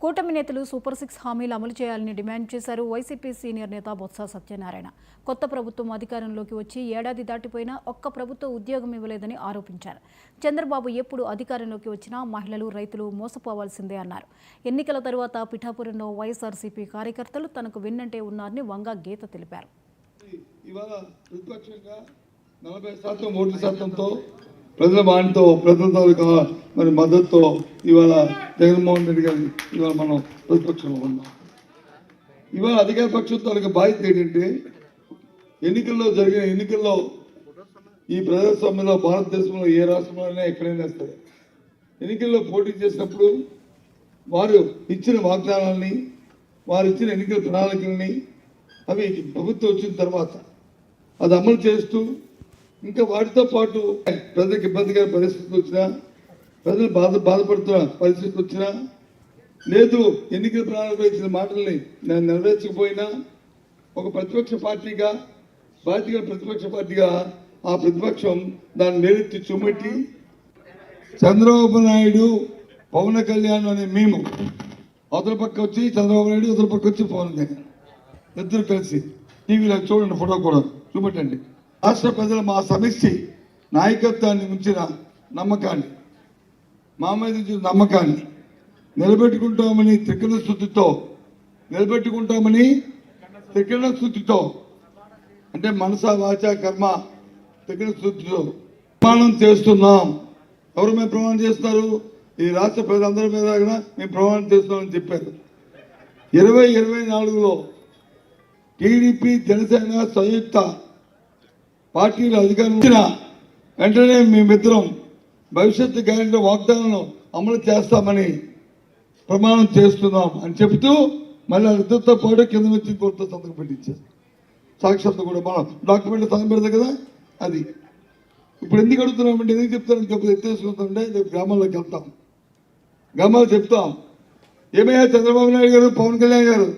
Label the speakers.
Speaker 1: కూటమి నేతలు సూపర్ 6 హామీలు అమలు చేయాలని డిమాండ్ చేశారు వైసీపీ సీనియర్ నేత బొత్స సత్యనారాయణ. కొత్త ప్రభుత్వం అధికారంలోకి వచ్చి ఏడాది దాటిపోయినా ఒక్క ప్రభుత్వ ఉద్యోగం ఇవ్వలేదని ఆరోపించారు. చంద్రబాబు ఎప్పుడు అధికారంలోకి వచ్చినా మహిళలు, రైతులు మోసపోవాల్సిందే అన్నారు. ఎన్నికల తరువాత పిఠాపురంలో వైఎస్ఆర్సీపీ కార్యకర్తలు తనకు వెన్నంటే ఉన్నారని వంగ గీత తెలిపారు.
Speaker 2: ప్రజల బాణితో ప్రజలతో మరి మద్దతుతో ఇవాళ జగన్మోహన్ రెడ్డి గారి ఇవాళ మనం ప్రతిపక్షంలో ఉన్నాం. ఇవాళ అధికార పక్షం తాలూకా బాధ్యత ఏంటంటే జరిగిన ఎన్నికల్లో ఈ ప్రజాస్వామ్యంలో భారతదేశంలో ఏ రాష్ట్రంలోనైనా ఎక్కడైనా సరే ఎన్నికల్లో పోటీ చేసినప్పుడు వారు ఇచ్చిన వాగ్దానాలని, వారు ఇచ్చిన ఎన్నికల ప్రణాళికలని అవి ప్రభుత్వం వచ్చిన తర్వాత అది అమలు చేస్తూ ఇంకా వాటితో పాటు ప్రజలకు ఇబ్బందికర పరిస్థితులు వచ్చినా, ప్రజలు బాధపడుతున్న పరిస్థితులు వచ్చినా, లేదు ఎన్నికల ప్రణాళికలో ఇచ్చిన మాటల్ని నేను నెరవేర్చకపోయినా ఒక ప్రతిపక్ష పార్టీగా, బాధ్యత ప్రతిపక్ష పార్టీగా ఆ ప్రతిపక్షం దాన్ని వేలెత్తి చూపెట్టి చంద్రబాబు నాయుడు, పవన్ కళ్యాణ్ అనే మేము అవతల పక్క వచ్చి చంద్రబాబు నాయుడు, అవతల పక్క వచ్చి పవన్ కళ్యాణ్ ఇద్దరు కలిసి టీవీలో చూడండి, ఫోటో కూడా చూపెట్టండి. రాష్ట్ర ప్రజలు మా సమిష్టి నాయకత్వాన్ని ఉంచిన నమ్మకాన్ని, మా మీద ఉంచిన నమ్మకాన్ని నిలబెట్టుకుంటామని త్రికరణ శుద్ధితో అంటే మనసా వాచ కర్మ త్రికరణ శుద్ధితో ప్రమాణం చేస్తున్నాం. ఎవరు మేము ప్రమాణం చేస్తున్నారు? ఈ రాష్ట్ర ప్రజలందరి మీద కూడా మేము ప్రమాణం చేస్తున్నామని చెప్పారు. 2024లో టీడీపీ, జనసేన సంయుక్త పార్టీలు అధికారం ఇచ్చిన వెంటనే మేమిద్దరం భవిష్యత్తు గ్యారెంటీ వాగ్దానాలను అమలు చేస్తామని ప్రమాణం చేస్తున్నాం అని చెబుతూ మళ్ళీ ఇద్దరితో పాటు కింద వచ్చి కోర్టుతో సంతకం పెట్టించారు. సాక్షాత్తు కూడా మనం డాక్యుమెంట్ సంతకం పెడతాం కదా. అది ఇప్పుడు ఎందుకు అడుగుతున్నామంటే, ఎందుకు చెప్తారని చెప్పి ఎత్తేసుకుంటుంటే రేపు గ్రామాల్లోకి వెళ్తాం, గ్రామాలు చెప్తాం. ఏమయ్యా చంద్రబాబు నాయుడు గారు, పవన్ కళ్యాణ్ గారు